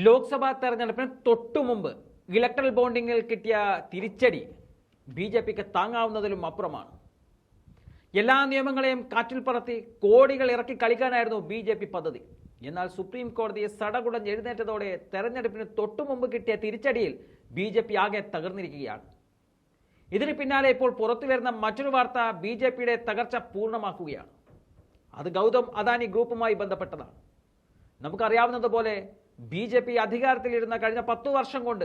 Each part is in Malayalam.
ലോക്സഭാ തെരഞ്ഞെടുപ്പിന് തൊട്ടുമുമ്പ് ഇലക്ട്രൽ ബോണ്ടിങ്ങിൽ കിട്ടിയ തിരിച്ചടി ബി.ജെ.പിക്ക് താങ്ങാവുന്നതിലും അപ്പുറമാണ്. എല്ലാ നിയമങ്ങളെയും കാറ്റിൽ പറത്തി കോടികൾ ഇറക്കി കളിക്കാനായിരുന്നു ബി.ജെ.പി പദ്ധതി. എന്നാൽ സുപ്രീം കോടതിയെ സടകുടഞ്ഞ് എഴുന്നേറ്റതോടെ തെരഞ്ഞെടുപ്പിന് തൊട്ടുമുമ്പ് കിട്ടിയ തിരിച്ചടിയിൽ ബി.ജെ.പി ആകെ തകർന്നിരിക്കുകയാണ്. ഇതിന് പിന്നാലെ ഇപ്പോൾ പുറത്തുവരുന്ന മറ്റൊരു വാർത്ത ബി.ജെ.പിയുടെ തകർച്ച പൂർണ്ണമാക്കുകയാണ്. അത് ഗൗതം അദാനി ഗ്രൂപ്പുമായി ബന്ധപ്പെട്ടതാണ്. നമുക്കറിയാവുന്നതുപോലെ ബി.ജെ.പി അധികാരത്തിലിരുന്ന കഴിഞ്ഞ 10 വർഷം കൊണ്ട്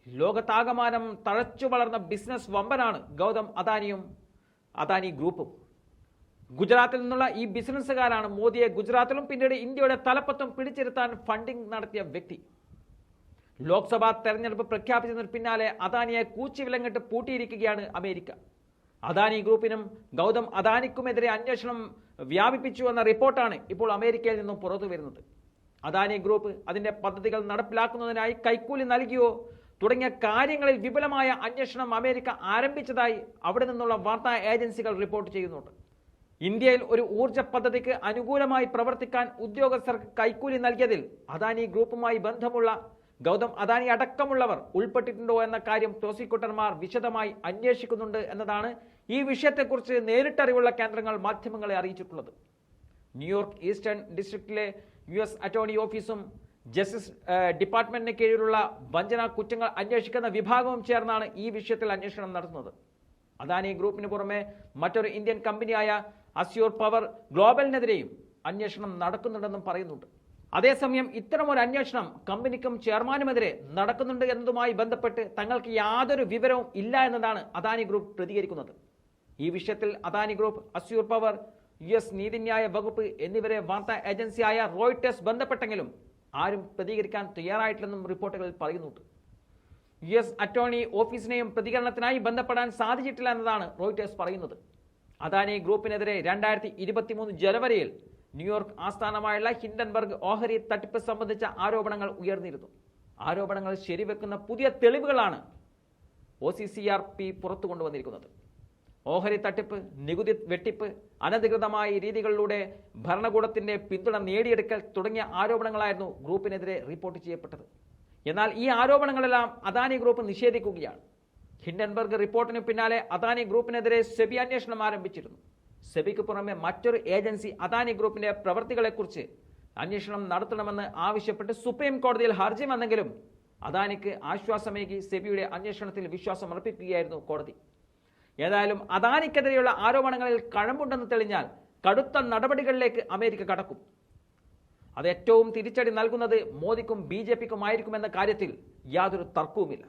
ലോകത്താകമാനം തഴച്ചു വളർന്ന ബിസിനസ് വമ്പനാണ് ഗൗതം അദാനിയും അദാനി ഗ്രൂപ്പും. ഗുജറാത്തിൽ നിന്നുള്ള ഈ ബിസിനസ്സുകാരാണ് മോദിയെ ഗുജറാത്തിലും പിന്നീട് ഇന്ത്യയുടെ തലപ്പത്തും പിടിച്ചിരുത്താൻ ഫണ്ടിംഗ് നടത്തിയ വ്യക്തി. ലോക്സഭാ തെരഞ്ഞെടുപ്പ് പ്രഖ്യാപിച്ചതിന് പിന്നാലെ അദാനിയെ കൂച്ചിവിലങ്ങിട്ട് പൂട്ടിയിരിക്കുകയാണ് അമേരിക്ക. അദാനി ഗ്രൂപ്പിനും ഗൗതം അദാനിക്കുമെതിരെ അന്വേഷണം വ്യാപിപ്പിച്ചു എന്ന റിപ്പോർട്ടാണ് ഇപ്പോൾ അമേരിക്കയിൽ നിന്നും പുറത്തു വരുന്നത്. അദാനി ഗ്രൂപ്പ് അതിന്റെ പദ്ധതികൾ നടപ്പിലാക്കുന്നതിനായി കൈക്കൂലി നൽകിയോ തുടങ്ങിയ കാര്യങ്ങളിൽ വിപുലമായ അന്വേഷണം അമേരിക്ക ആരംഭിച്ചതായി അവിടെ നിന്നുള്ള വാർത്താ ഏജൻസികൾ റിപ്പോർട്ട് ചെയ്യുന്നുണ്ട്. ഇന്ത്യയിൽ ഒരു ഊർജ്ജ പദ്ധതിക്ക് അനുകൂലമായി പ്രവർത്തിക്കാൻ ഉദ്യോഗസ്ഥർക്ക് കൈക്കൂലി നൽകിയതിൽ അദാനി ഗ്രൂപ്പുമായി ബന്ധമുള്ള ഗൗതം അദാനി അടക്കമുള്ളവർ ഉൾപ്പെട്ടിട്ടുണ്ടോ എന്ന കാര്യം പ്രോസിക്യൂട്ടർമാർ വിശദമായി അന്വേഷിക്കുന്നുണ്ട് എന്നതാണ് ഈ വിഷയത്തെക്കുറിച്ച് നേരിട്ടറിവുള്ള കേന്ദ്രങ്ങൾ മാധ്യമങ്ങളെ അറിയിച്ചിട്ടുള്ളത്. ന്യൂയോർക്ക് ഈസ്റ്റേൺ ഡിസ്ട്രിക്റ്റിലെ US അറ്റോർണി ഓഫീസും ജസ്റ്റിസ് ഡിപ്പാർട്ട്മെന്റിന് കീഴിലുള്ള വഞ്ചന കുറ്റങ്ങൾ അന്വേഷിക്കുന്ന വിഭാഗവും ചേർന്നാണ് ഈ വിഷയത്തിൽ അന്വേഷണം നടത്തുന്നത്. അദാനി ഗ്രൂപ്പിന് പുറമെ മറ്റൊരു ഇന്ത്യൻ കമ്പനിയായ അസ്യൂർ പവർ ഗ്ലോബലിനെതിരെയും അന്വേഷണം നടക്കുന്നുണ്ടെന്നും പറയുന്നുണ്ട്. അതേസമയം ഇത്തരമൊരു അന്വേഷണം കമ്പനിക്കും ചെയർമാനുമെതിരെ നടക്കുന്നുണ്ട് എന്നതുമായി ബന്ധപ്പെട്ട് തങ്ങൾക്ക് യാതൊരു വിവരവും ഇല്ല എന്നതാണ് അദാനി ഗ്രൂപ്പ് പ്രതികരിക്കുന്നത്. ഈ വിഷയത്തിൽ Adani group, Azure power, US നീതിന്യായ വകുപ്പ് എന്നിവരെ വാർത്താ ഏജൻസിയായ റോയിട്ടേഴ്സ് ബന്ധപ്പെട്ടെങ്കിലും ആരും പ്രതികരിക്കാൻ തയ്യാറായിട്ടില്ലെന്നും റിപ്പോർട്ടുകളിൽ പറയുന്നുണ്ട്. US അറ്റോർണി ഓഫീസിനെയും പ്രതികരണത്തിനായി ബന്ധപ്പെടാൻ സാധിച്ചിട്ടില്ല എന്നതാണ് റോയിട്ടേഴ്സ് പറയുന്നത്. അദാനി ഗ്രൂപ്പിനെതിരെ 2023 ജനുവരിയിൽ ന്യൂയോർക്ക് ആസ്ഥാനമായുള്ള ഹിൻഡൻബർഗ് ഓഹരി തട്ടിപ്പ് സംബന്ധിച്ച ആരോപണങ്ങൾ ഉയർന്നിരുന്നു. ആരോപണങ്ങൾ ശരിവെക്കുന്ന പുതിയ തെളിവുകളാണ് OCCRP പുറത്തു കൊണ്ടുവന്നിരിക്കുന്നത്. ഓഹരി തട്ടിപ്പ്, നികുതി വെട്ടിപ്പ്, അനധികൃതമായ രീതികളിലൂടെ ഭരണകൂടത്തിന്റെ പിന്തുണ നേടിയെടുക്കൽ തുടങ്ങിയ ആരോപണങ്ങളായിരുന്നു ഗ്രൂപ്പിനെതിരെ റിപ്പോർട്ട് ചെയ്യപ്പെട്ടത്. എന്നാൽ ഈ ആരോപണങ്ങളെല്ലാം അദാനി ഗ്രൂപ്പ് നിഷേധിക്കുകയാണ്. ഹിൻഡൻബർഗ് റിപ്പോർട്ടിന് പിന്നാലെ അദാനി ഗ്രൂപ്പിനെതിരെ സെബി അന്വേഷണം ആരംഭിച്ചിരുന്നു. സെബിക്ക് പുറമെ മറ്റൊരു ഏജൻസി അദാനി ഗ്രൂപ്പിന്റെ പ്രവൃത്തികളെക്കുറിച്ച് അന്വേഷണം നടത്തണമെന്ന് ആവശ്യപ്പെട്ട് സുപ്രീം കോടതിയിൽ ഹർജി വന്നെങ്കിലും അദാനിക്ക് ആശ്വാസമേകി സെബിയുടെ അന്വേഷണത്തിൽ വിശ്വാസം അർപ്പിക്കുകയായിരുന്നു കോടതി. ഏതായാലും അദാനിക്കെതിരെയുള്ള ആരോപണങ്ങളിൽ കഴമ്പുണ്ടെന്ന് തെളിഞ്ഞാൽ കടുത്ത നടപടികളിലേക്ക് അമേരിക്ക കടക്കും. അത് ഏറ്റവും തിരിച്ചടി നൽകുന്നത് മോദിക്കും BJPക്കുമായിരിക്കുമെന്ന കാര്യത്തിൽ യാതൊരു തർക്കവുമില്ല.